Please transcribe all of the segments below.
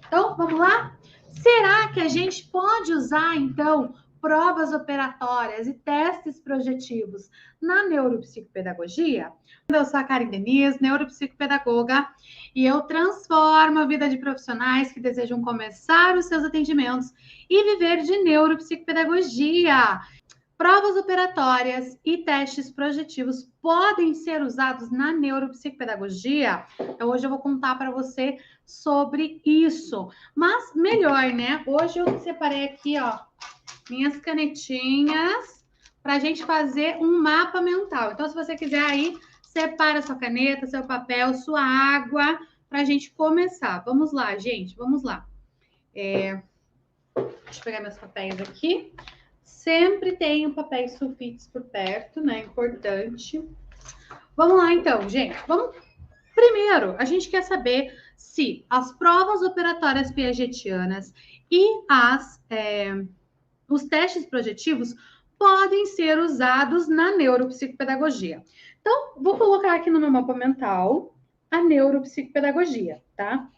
Então, vamos lá? Será que a gente pode usar, então, provas operatórias e testes projetivos na neuropsicopedagogia? Eu sou a Karen Denise, neuropsicopedagoga, e eu transformo a vida de profissionais que desejam começar os seus atendimentos e viver de neuropsicopedagogia. Provas operatórias e testes projetivos podem ser usados na neuropsicopedagogia? Então, hoje eu vou contar para você sobre isso. Mas melhor, né? Hoje eu separei aqui, ó, minhas canetinhas para a gente fazer um mapa mental. Então, se você quiser aí, separa sua caneta, seu papel, sua água, para a gente começar. Vamos lá, gente, vamos lá. Deixa eu pegar meus papéis aqui. Sempre tenho papéis sulfites por perto, né? Importante. Vamos lá, então, gente. Vamos. Primeiro, a gente quer saber se as provas operatórias piagetianas e os testes projetivos podem ser usados na neuropsicopedagogia. Então, vou colocar aqui no meu mapa mental a neuropsicopedagogia, tá?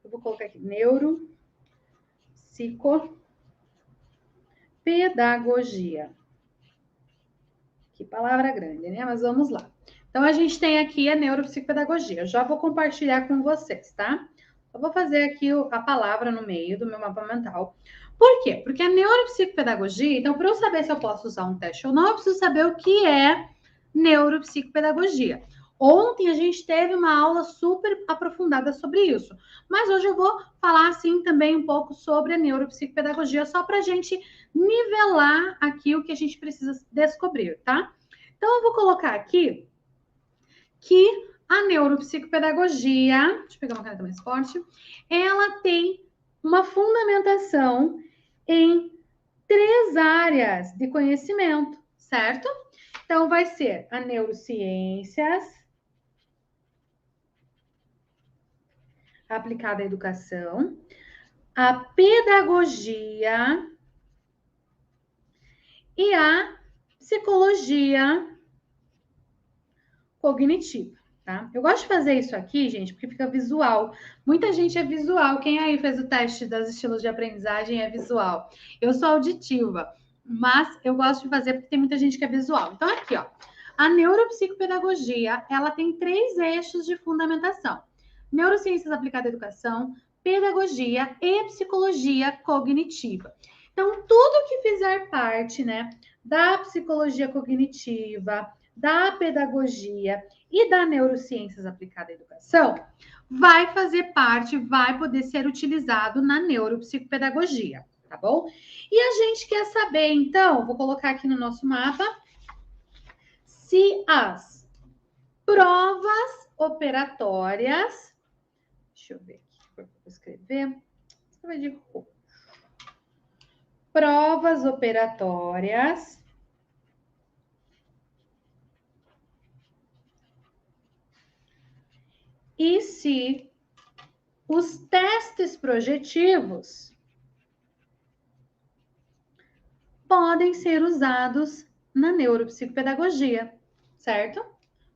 Eu vou colocar aqui neuropsicopedagogia. Que palavra grande, né? Mas vamos lá. Então, a gente tem aqui a neuropsicopedagogia. Eu já vou compartilhar com vocês, tá? Eu vou fazer aqui a palavra no meio do meu mapa mental. Por quê? Porque a neuropsicopedagogia, então, para eu saber se eu posso usar um teste ou não, eu preciso saber o que é neuropsicopedagogia. Ontem a gente teve uma aula super aprofundada sobre isso, mas hoje eu vou falar assim também um pouco sobre a neuropsicopedagogia, só para a gente nivelar aqui o que a gente precisa descobrir, tá? Então eu vou colocar aqui que a neuropsicopedagogia, deixa eu pegar uma caneta mais forte, ela tem uma fundamentação em 3 áreas de conhecimento, certo? Então vai ser a neurociências aplicada à educação, a pedagogia e a psicologia cognitiva, tá? Eu gosto de fazer isso aqui, gente, porque fica visual. Muita gente é visual. Quem aí fez o teste das estilos de aprendizagem é visual. Eu sou auditiva, mas eu gosto de fazer porque tem muita gente que é visual. Então, aqui, ó. A neuropsicopedagogia, ela tem 3 eixos de fundamentação. Neurociências aplicadas à educação, pedagogia e psicologia cognitiva. Então, tudo que fizer parte, né, da psicologia cognitiva, da pedagogia e da neurociências aplicada à educação, vai fazer parte, vai poder ser utilizado na neuropsicopedagogia, tá bom? E a gente quer saber, então, vou colocar aqui no nosso mapa, se as provas operatórias, deixa eu ver aqui, vou escrever, de roxo. Provas operatórias e se os testes projetivos podem ser usados na neuropsicopedagogia, certo?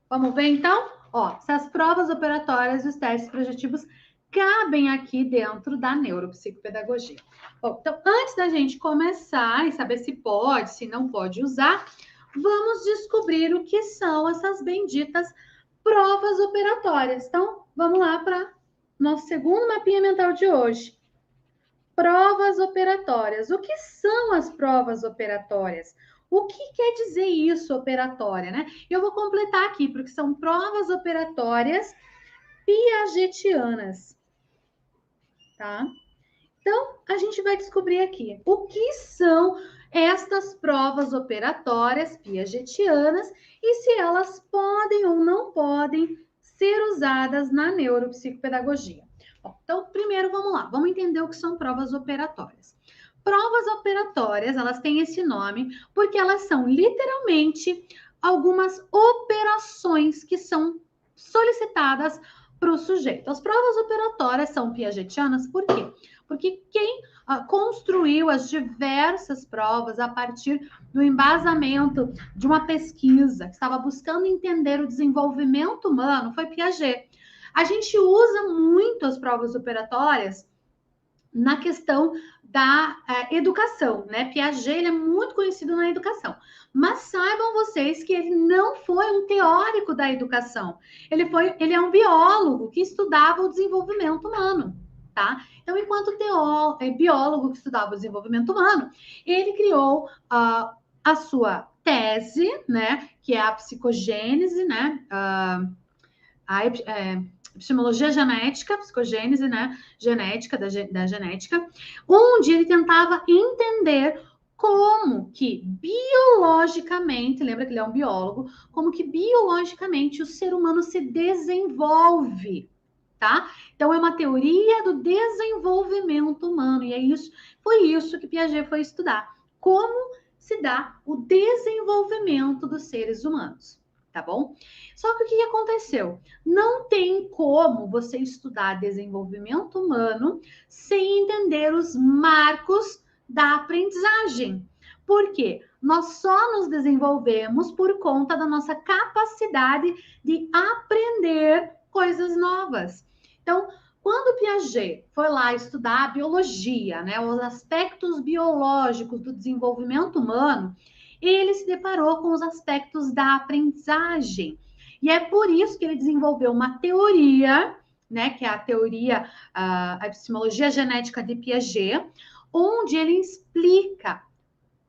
Vamos ver então? Ó, se as provas operatórias e os testes projetivos cabem aqui dentro da neuropsicopedagogia. Bom, então, antes da gente começar e saber se pode, se não pode usar, vamos descobrir o que são essas benditas provas operatórias. Então, vamos lá para nosso segundo mapinha mental de hoje. Provas operatórias. O que são as provas operatórias? O que quer dizer isso, operatória, né? Eu vou completar aqui, porque são provas operatórias piagetianas, tá? Então, a gente vai descobrir aqui o que são estas provas operatórias piagetianas e se elas podem ou não podem ser usadas na neuropsicopedagogia. Bom, então, primeiro vamos lá, vamos entender o que são provas operatórias. Provas operatórias, elas têm esse nome porque elas são literalmente algumas operações que são solicitadas para o sujeito. As provas operatórias são piagetianas por quê? Porque quem construiu as diversas provas a partir do embasamento de uma pesquisa que estava buscando entender o desenvolvimento humano foi Piaget. A gente usa muito as provas operatórias na questão da educação, né? Piaget, ele é muito conhecido na educação. Mas saibam vocês que ele não foi um teórico da educação. Ele é um biólogo que estudava o desenvolvimento humano, tá? Então, enquanto biólogo que estudava o desenvolvimento humano, ele criou a sua tese, né? Que é a psicogênese, né? Epistemologia genética, psicogênese, né? Genética, da genética, onde ele tentava entender como que biologicamente, lembra que ele é um biólogo, como que biologicamente o ser humano se desenvolve, tá? Então é uma teoria do desenvolvimento humano, e foi isso que Piaget foi estudar. Como se dá o desenvolvimento dos seres humanos, tá bom? Só que o que aconteceu? Não tem como você estudar desenvolvimento humano sem entender os marcos da aprendizagem. Por quê? Nós só nos desenvolvemos por conta da nossa capacidade de aprender coisas novas. Então, quando Piaget foi lá estudar a biologia, né, os aspectos biológicos do desenvolvimento humano, ele se deparou com os aspectos da aprendizagem. E é por isso que ele desenvolveu uma teoria, né, que é a teoria, a epistemologia genética de Piaget, onde ele explica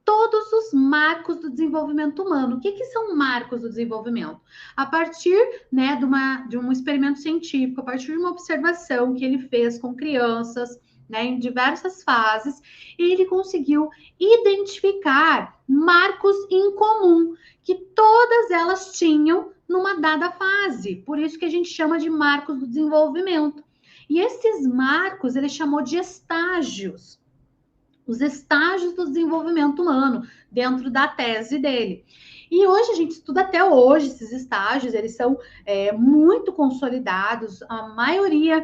todos os marcos do desenvolvimento humano. O que são marcos do desenvolvimento? A partir, né, de um experimento científico, a partir de uma observação que ele fez com crianças, né, em diversas fases, ele conseguiu identificar marcos em comum que todas elas tinham numa dada fase. Por isso que a gente chama de marcos do desenvolvimento. E esses marcos ele chamou de estágios. Os estágios do desenvolvimento humano dentro da tese dele. E hoje a gente estuda até hoje esses estágios, eles são muito consolidados. A maioria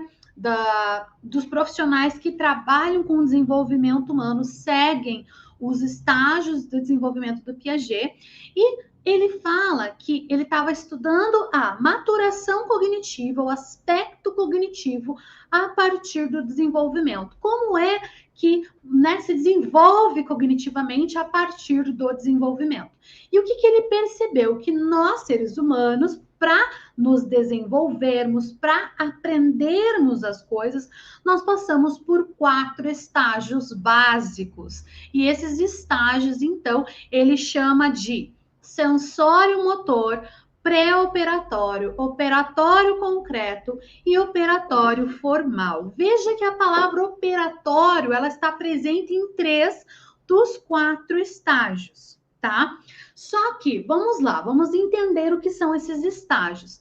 dos profissionais que trabalham com o desenvolvimento humano seguem os estágios do desenvolvimento do Piaget, e ele fala que ele estava estudando a maturação cognitiva, o aspecto cognitivo a partir do desenvolvimento. Como é que, né, se desenvolve cognitivamente a partir do desenvolvimento. E o que ele percebeu? Que nós, seres humanos, para nos desenvolvermos, para aprendermos as coisas, nós passamos por 4 estágios básicos. E esses estágios, então, ele chama de sensório motor, pré-operatório, operatório concreto e operatório formal. Veja que a palavra operatório, ela está presente em 3 dos 4 estágios, tá? Só que, vamos lá, vamos entender o que são esses estágios.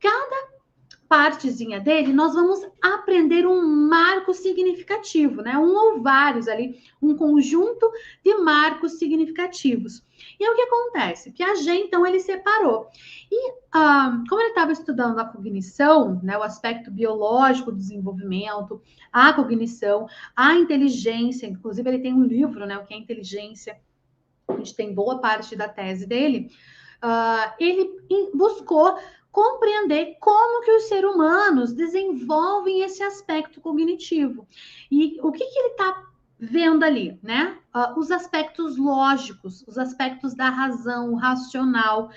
Cada partezinha dele, nós vamos aprender um marco significativo, né? Um ou vários ali, um conjunto de marcos significativos. E é o que acontece? Piaget, então, ele separou. E como ele estava estudando a cognição, né, o aspecto biológico do desenvolvimento, a cognição, a inteligência, inclusive ele tem um livro, né, o que é inteligência, a gente tem boa parte da tese dele, ele buscou compreender como que os seres humanos desenvolvem esse aspecto cognitivo. E o que ele está vendo ali, né? Os aspectos lógicos, os aspectos da razão, o racional.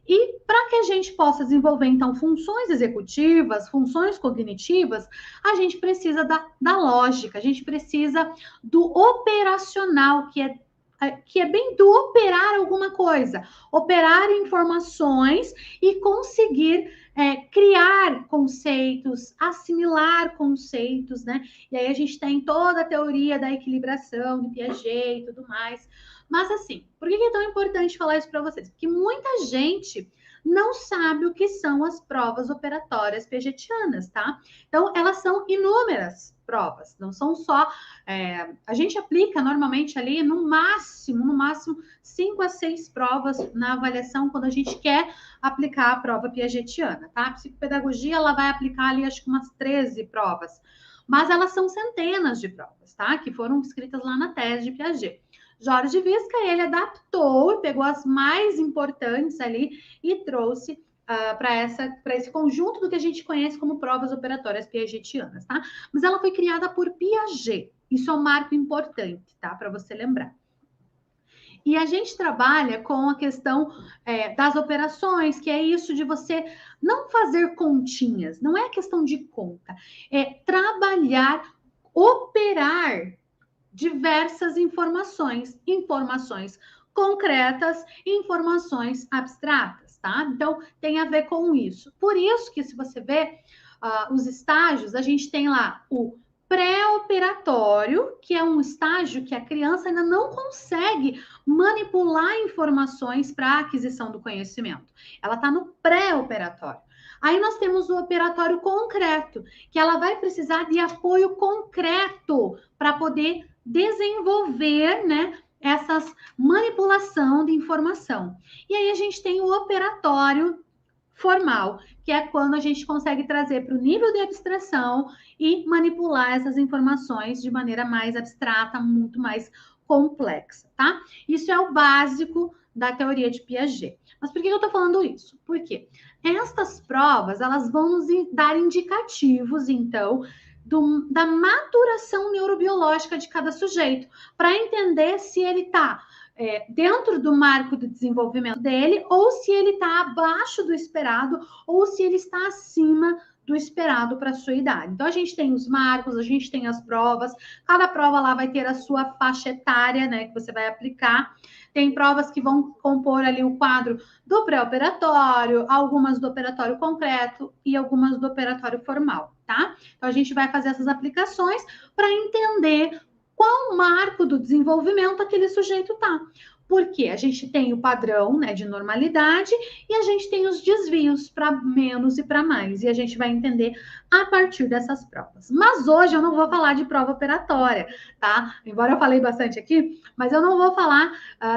E para que a gente possa desenvolver, então, funções executivas, funções cognitivas, a gente precisa da lógica, a gente precisa do operacional, que é bem do operar alguma coisa, operar informações e conseguir criar conceitos, assimilar conceitos, né? E aí a gente tem toda a teoria da equilibração de Piaget e tudo mais. Mas assim, por que é tão importante falar isso para vocês? Porque muita gente não sabe o que são as provas operatórias piagetianas, tá? Então, elas são inúmeras provas, não são só. A gente aplica normalmente ali no máximo 5 a 6 provas na avaliação quando a gente quer aplicar a prova piagetiana, tá? A psicopedagogia, ela vai aplicar ali acho que umas 13 provas, mas elas são centenas de provas, tá? Que foram escritas lá na tese de Piaget. Jorge Visca, ele adaptou e pegou as mais importantes ali e trouxe para esse conjunto do que a gente conhece como provas operatórias piagetianas, tá? Mas ela foi criada por Piaget, Isso é um marco importante, tá? Para você lembrar. E a gente trabalha com a questão das operações, que é isso de você não fazer continhas, não é questão de conta, é trabalhar, operar diversas informações, informações concretas e informações abstratas, tá? Então, tem a ver com isso. Por isso que, se você vê os estágios, a gente tem lá o pré-operatório, que é um estágio que a criança ainda não consegue manipular informações para aquisição do conhecimento. Ela está no pré-operatório. Aí nós temos o operatório concreto, que ela vai precisar de apoio concreto para poder desenvolver, né, essas manipulação de informação. E aí a gente tem o operatório formal, que é quando a gente consegue trazer para o nível de abstração e manipular essas informações de maneira mais abstrata, muito mais complexa, tá? Isso é o básico da teoria de Piaget. Mas por que eu estou falando isso? Porque estas provas, elas vão nos dar indicativos, então, da maturação neurobiológica de cada sujeito, para entender se ele está dentro do marco do desenvolvimento dele, ou se ele está abaixo do esperado, ou se ele está acima do esperado para a sua idade. Então, a gente tem os marcos, a gente tem as provas, cada prova lá vai ter a sua faixa etária, né, que você vai aplicar. Tem provas que vão compor ali o quadro do pré-operatório, algumas do operatório concreto e algumas do operatório formal, tá? Então, a gente vai fazer essas aplicações para entender qual marco do desenvolvimento aquele sujeito tá. Porque a gente tem o padrão, né, de normalidade e a gente tem os desvios para menos e para mais. E a gente vai entender a partir dessas provas. Mas hoje eu não vou falar de prova operatória, tá? Embora eu falei bastante aqui, mas eu não vou falar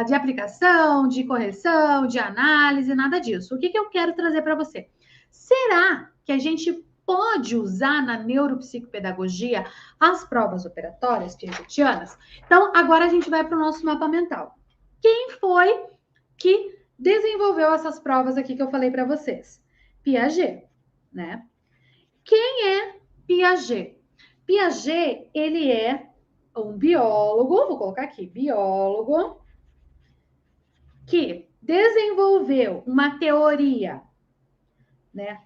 de aplicação, de correção, de análise, nada disso. O que eu quero trazer para você? Será que a gente pode usar na neuropsicopedagogia as provas operatórias piagetianas? Então, agora a gente vai para o nosso mapa mental. Quem foi que desenvolveu essas provas aqui que eu falei para vocês? Piaget, né? Quem é Piaget? Piaget, ele é um biólogo, vou colocar aqui, biólogo, que desenvolveu uma teoria, né,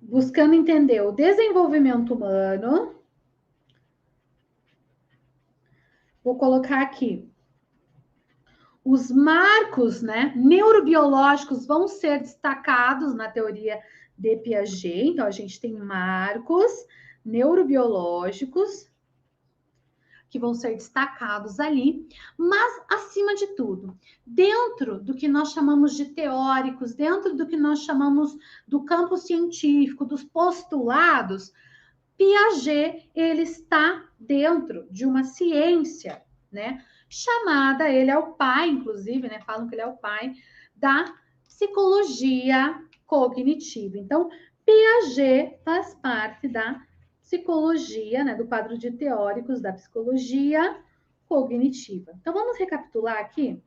buscando entender o desenvolvimento humano. Vou colocar aqui. Os marcos, né, neurobiológicos vão ser destacados na teoria de Piaget. Então, a gente tem marcos neurobiológicos que vão ser destacados ali, mas, acima de tudo, dentro do que nós chamamos de teóricos, dentro do que nós chamamos do campo científico, dos postulados, Piaget, ele está dentro de uma ciência, né, chamada, ele é o pai, inclusive, né, falam que ele é o pai da psicologia cognitiva. Então, Piaget faz parte da psicologia, né, do quadro de teóricos da psicologia cognitiva. Então, vamos recapitular aqui?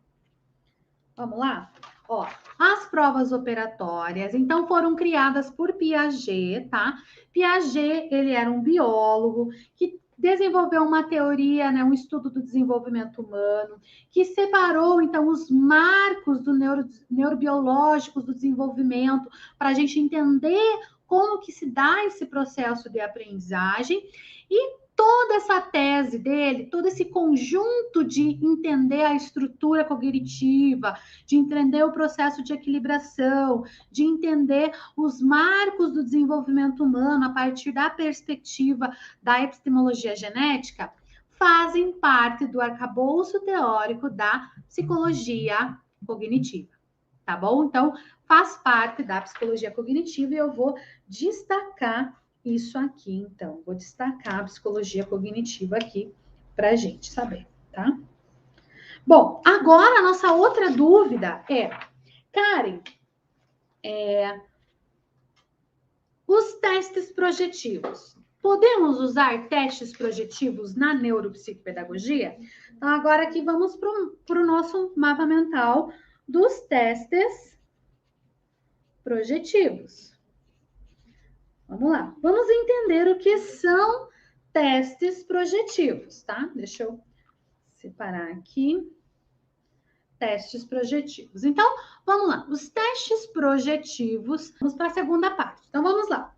Vamos lá? Ó, as provas operatórias, então, foram criadas por Piaget, tá? Piaget, ele era um biólogo que desenvolveu uma teoria, né, um estudo do desenvolvimento humano, que separou, então, os marcos neurobiológicos do desenvolvimento para a gente entender como que se dá esse processo de aprendizagem e toda essa tese dele, todo esse conjunto de entender a estrutura cognitiva, de entender o processo de equilibração, de entender os marcos do desenvolvimento humano a partir da perspectiva da epistemologia genética, fazem parte do arcabouço teórico da psicologia cognitiva, tá bom? Então, faz parte da psicologia cognitiva e eu vou destacar isso aqui, então. Vou destacar a psicologia cognitiva aqui para a gente saber, tá? Bom, agora a nossa outra dúvida é, Karen, os testes projetivos. Podemos usar testes projetivos na neuropsicopedagogia? Então, agora aqui vamos para o nosso mapa mental dos testes projetivos. Vamos lá. Vamos entender o que são testes projetivos, tá? Deixa eu separar aqui. Testes projetivos. Então, vamos lá. Os testes projetivos, vamos para a segunda parte. Então, vamos lá.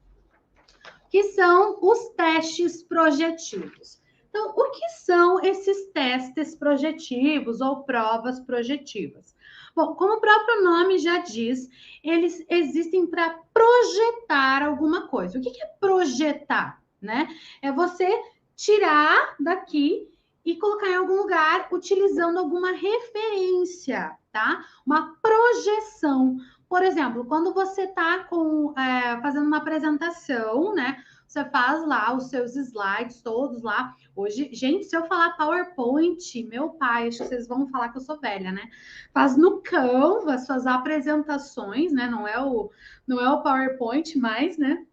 Que são os testes projetivos? Então, o que são esses testes projetivos ou provas projetivas? Bom, como o próprio nome já diz, eles existem para projetar alguma coisa. O que é projetar, né? É você tirar daqui e colocar em algum lugar utilizando alguma referência, tá? Uma projeção. Por exemplo, quando você está fazendo uma apresentação, né? Você faz lá os seus slides todos lá. Hoje, gente, se eu falar PowerPoint, meu pai, acho que vocês vão falar que eu sou velha, né? Faz no Canva suas apresentações, né? Não é o PowerPoint mais, né?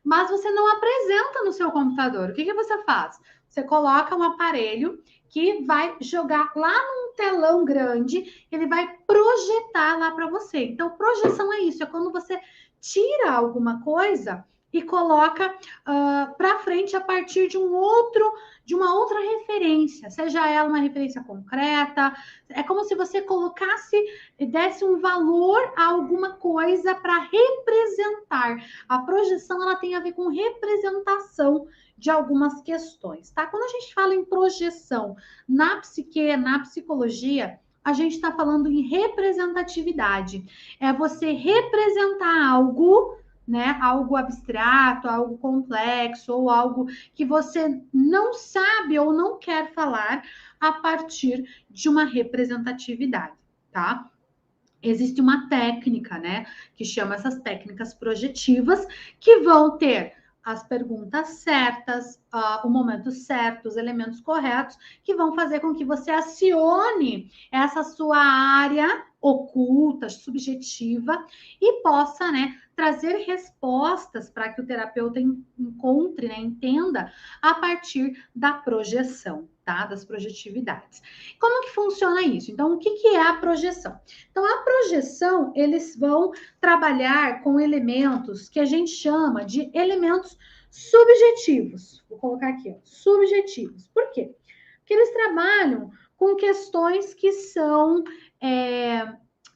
Mas você não apresenta no seu computador. O que você faz? Você coloca um aparelho que vai jogar lá num telão grande, ele vai projetar lá para você. Então, projeção é isso, é quando você tira alguma coisa e coloca para frente a partir de uma outra referência, seja ela uma referência concreta. É como se você colocasse e desse um valor a alguma coisa para representar. A projeção ela tem a ver com representação de algumas questões, tá? Quando a gente fala em projeção na psique, na psicologia, a gente está falando em representatividade. É você representar algo, né? Algo abstrato, algo complexo, ou algo que você não sabe ou não quer falar a partir de uma representatividade, tá? Existe uma técnica, né, que chama essas técnicas projetivas, que vão ter as perguntas certas, o momento certo, os elementos corretos, que vão fazer com que você acione essa sua área oculta, subjetiva, e possa, né, trazer respostas para que o terapeuta encontre, né, entenda a partir da projeção, tá? Das projetividades. Como que funciona isso? Então, o que é a projeção? Então, a projeção, eles vão trabalhar com elementos que a gente chama de elementos subjetivos. Vou colocar aqui, ó, subjetivos. Por quê? Porque eles trabalham com questões que são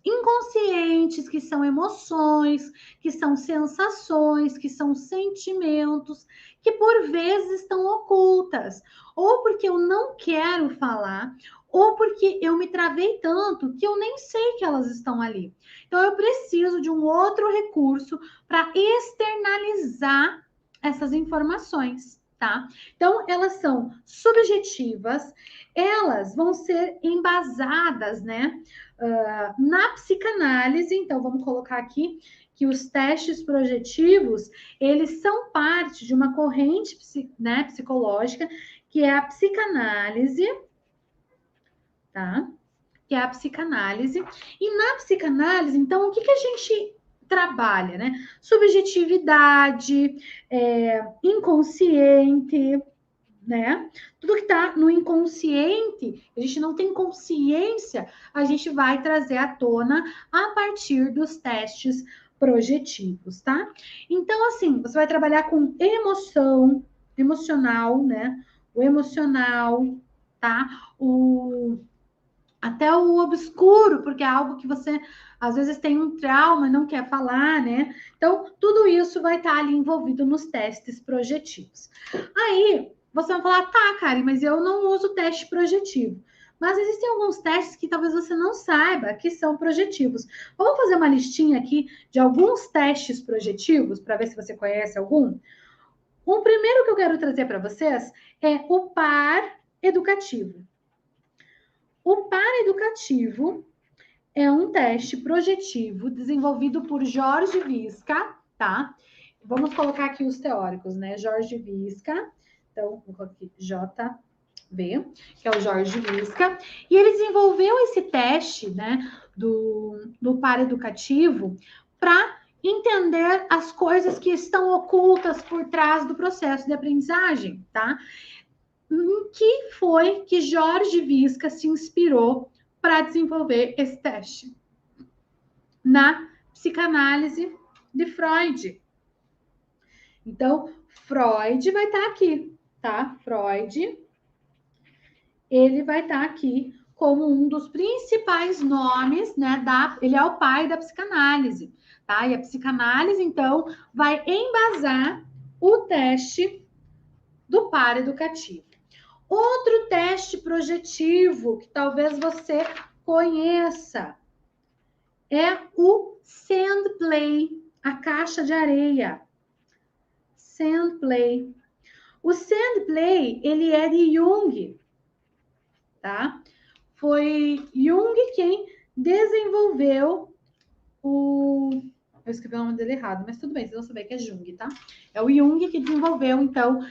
inconscientes, que são emoções, que são sensações, que são sentimentos, que por vezes estão ocultas, ou porque eu não quero falar, ou porque eu me travei tanto que eu nem sei que elas estão ali. Então, eu preciso de um outro recurso para externalizar essas informações, tá? Então, elas são subjetivas, elas vão ser embasadas, né, na psicanálise. Então, vamos colocar aqui que os testes projetivos, eles são parte de uma corrente, né, psicológica, que é a psicanálise, tá? Que é a psicanálise. E na psicanálise, então, o que a gente trabalha, né? Subjetividade, inconsciente, né? Tudo que está no inconsciente, a gente não tem consciência, a gente vai trazer à tona a partir dos testes projetivos, tá? Então, assim, você vai trabalhar com emoção, emocional, né? O emocional, tá? Até o obscuro, porque é algo que você às vezes tem um trauma e não quer falar, né? Então, tudo isso vai estar ali envolvido nos testes projetivos. Aí, você vai falar, tá, Karen, mas eu não uso teste projetivo. Mas existem alguns testes que talvez você não saiba que são projetivos. Vamos fazer uma listinha aqui de alguns testes projetivos para ver se você conhece algum? O primeiro que eu quero trazer para vocês é o par educativo. O par educativo é um teste projetivo desenvolvido por Jorge Visca, tá? Vamos colocar aqui os teóricos, né? Jorge Visca, então, vou colocar aqui JV, que é o Jorge Visca, e ele desenvolveu esse teste, né, do par educativo para entender as coisas que estão ocultas por trás do processo de aprendizagem, tá? Em que foi que Jorge Visca se inspirou para desenvolver esse teste? Na psicanálise de Freud. Então, Freud vai estar aqui, tá? Freud, ele vai estar aqui como um dos principais nomes, né? Ele é o pai da psicanálise, tá? E a psicanálise, então, vai embasar o teste do par educativo. Outro teste projetivo que talvez você conheça é o sand play, a caixa de areia. Sand play. O sand play, ele é de Jung, tá? Foi Jung quem desenvolveu o... Eu escrevi o nome dele errado, mas tudo bem, vocês vão saber que é Jung, tá? É o Jung que desenvolveu, então,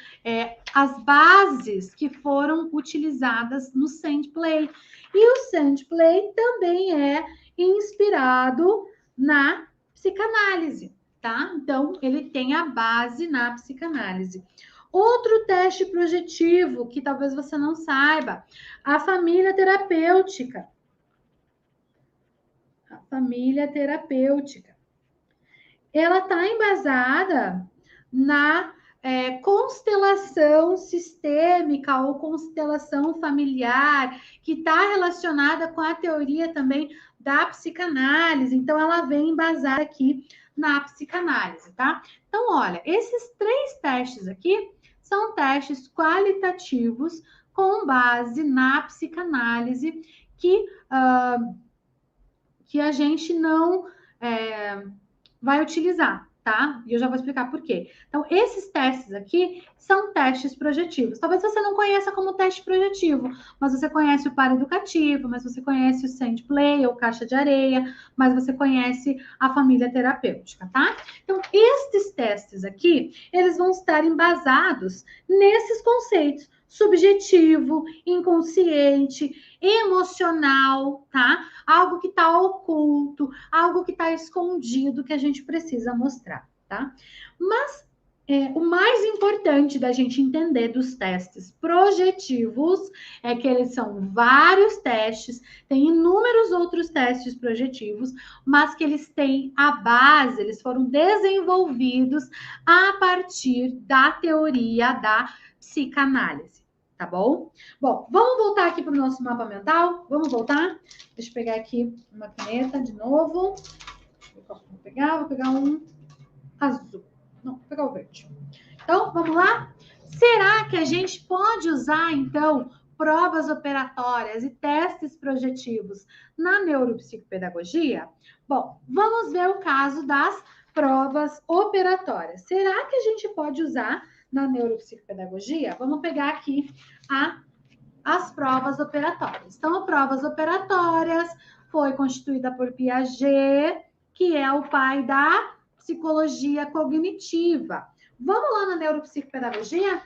as bases que foram utilizadas no sand play. E o sand play também é inspirado na psicanálise, tá? Então, ele tem a base na psicanálise. Outro teste projetivo, que talvez você não saiba, a família terapêutica. A família terapêutica. Ela está embasada na constelação sistêmica ou constelação familiar, que está relacionada com a teoria também da psicanálise. Então, ela vem embasada aqui na psicanálise, tá? Então, olha, esses 3 testes aqui são testes qualitativos com base na psicanálise que a gente não vai utilizar, tá? E eu já vou explicar por quê. Então, esses testes aqui são testes projetivos. Talvez você não conheça como teste projetivo, mas você conhece o par educativo, mas você conhece o sand play ou caixa de areia, mas você conhece a família terapêutica, tá? Então, estes testes aqui, eles vão estar embasados nesses conceitos: subjetivo, inconsciente, emocional, tá? Algo que está oculto, algo que está escondido que a gente precisa mostrar, tá? Mas o mais importante da gente entender dos testes projetivos é que eles são vários testes, tem inúmeros outros testes projetivos, mas que eles têm a base, eles foram desenvolvidos a partir da teoria da psicanálise. Tá bom? Bom, vamos voltar aqui para o nosso mapa mental? Vamos voltar? Deixa eu pegar aqui uma caneta de novo. Vou pegar um azul. Não, vou pegar o verde. Então, vamos lá? Será que a gente pode usar, então, provas operatórias e testes projetivos na neuropsicopedagogia? Bom, vamos ver o caso das provas operatórias. Será que a gente pode usar na neuropsicopedagogia? Vamos pegar aqui as provas operatórias. Então, as provas operatórias foi constituída por Piaget, que é o pai da psicologia cognitiva. Vamos lá na neuropsicopedagogia?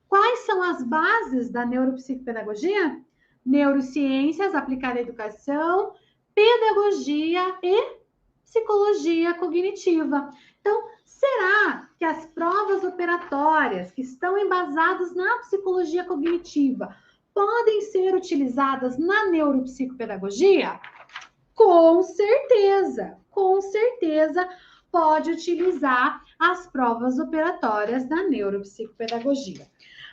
Quais são as bases da neuropsicopedagogia? Neurociências aplicada à educação, pedagogia e psicologia cognitiva. Então, será que as provas operatórias que estão embasadas na psicologia cognitiva podem ser utilizadas na neuropsicopedagogia? Com certeza pode utilizar as provas operatórias da neuropsicopedagogia.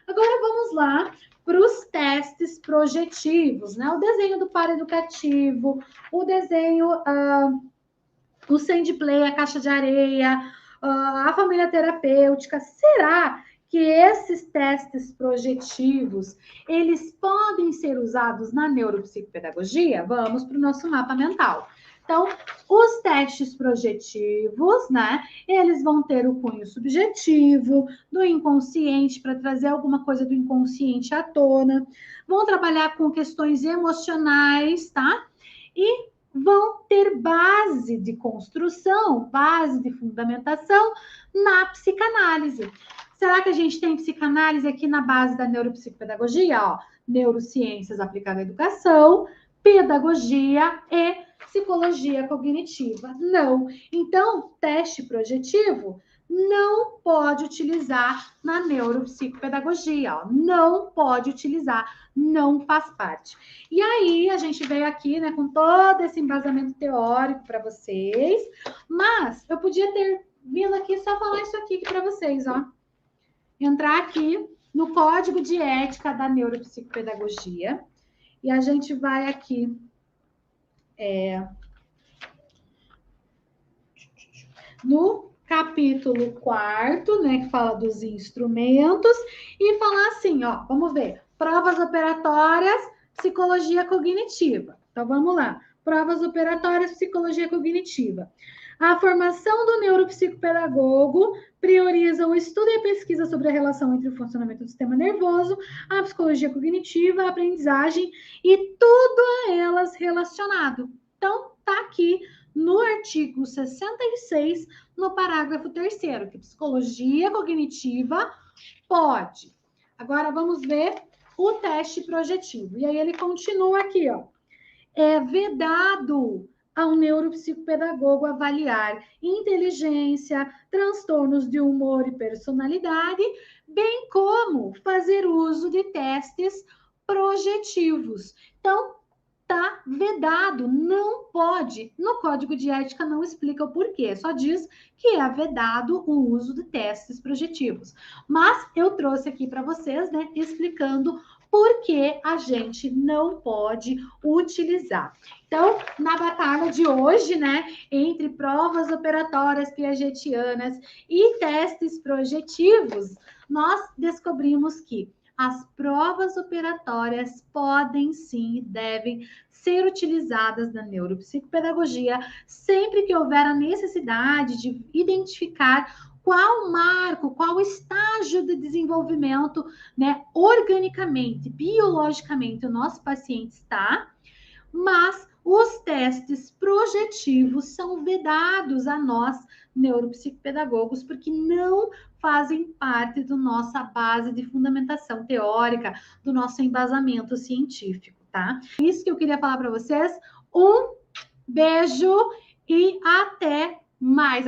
Agora vamos lá para os testes projetivos, né? O desenho do par educativo, o desenho, o sand play, a caixa de areia, a família terapêutica. Será que esses testes projetivos, eles podem ser usados na neuropsicopedagogia? Vamos para o nosso mapa mental. Então, os testes projetivos, né? Eles vão ter o cunho subjetivo, do inconsciente, para trazer alguma coisa do inconsciente à tona. Vão trabalhar com questões emocionais, tá? E vão ter base de construção, base de fundamentação na psicanálise. Será que a gente tem psicanálise aqui na base da neuropsicopedagogia? Ó, neurociências aplicada à educação, pedagogia e psicologia cognitiva. Não. Então, teste projetivo não pode utilizar na neuropsicopedagogia. Ó. Não pode utilizar, não faz parte. E aí, a gente veio aqui, né, com todo esse embasamento teórico para vocês, mas eu podia ter vindo aqui só falar isso aqui para vocês, ó. Entrar aqui no Código de Ética da Neuropsicopedagogia. E a gente vai aqui no capítulo 4º, né, que fala dos instrumentos, e falar assim, ó, vamos ver, provas operatórias, psicologia cognitiva. Então, vamos lá, provas operatórias, psicologia cognitiva. A formação do neuropsicopedagogo prioriza o estudo e a pesquisa sobre a relação entre o funcionamento do sistema nervoso, a psicologia cognitiva, a aprendizagem e tudo a elas relacionado. Então, tá aqui no artigo 66, no parágrafo 3º, que psicologia cognitiva pode. Agora vamos ver o teste projetivo. E aí ele continua aqui, ó. É vedado ao neuropsicopedagogo avaliar inteligência, transtornos de humor e personalidade, bem como fazer uso de testes projetivos. Então, tá vedado, não pode. No Código de Ética não explica o porquê, só diz que é vedado o uso de testes projetivos. Mas eu trouxe aqui para vocês, né, explicando por que a gente não pode utilizar. Então, na batalha de hoje, né, entre provas operatórias piagetianas e testes projetivos, nós descobrimos que as provas operatórias podem sim e devem ser utilizadas na neuropsicopedagogia sempre que houver a necessidade de identificar qual marco, qual estágio de desenvolvimento, né, organicamente, biologicamente, o nosso paciente está, mas os testes projetivos são vedados a nós, neuropsicopedagogos, porque não fazem parte da nossa base de fundamentação teórica, do nosso embasamento científico, tá? Isso que eu queria falar para vocês. Um beijo e até mais.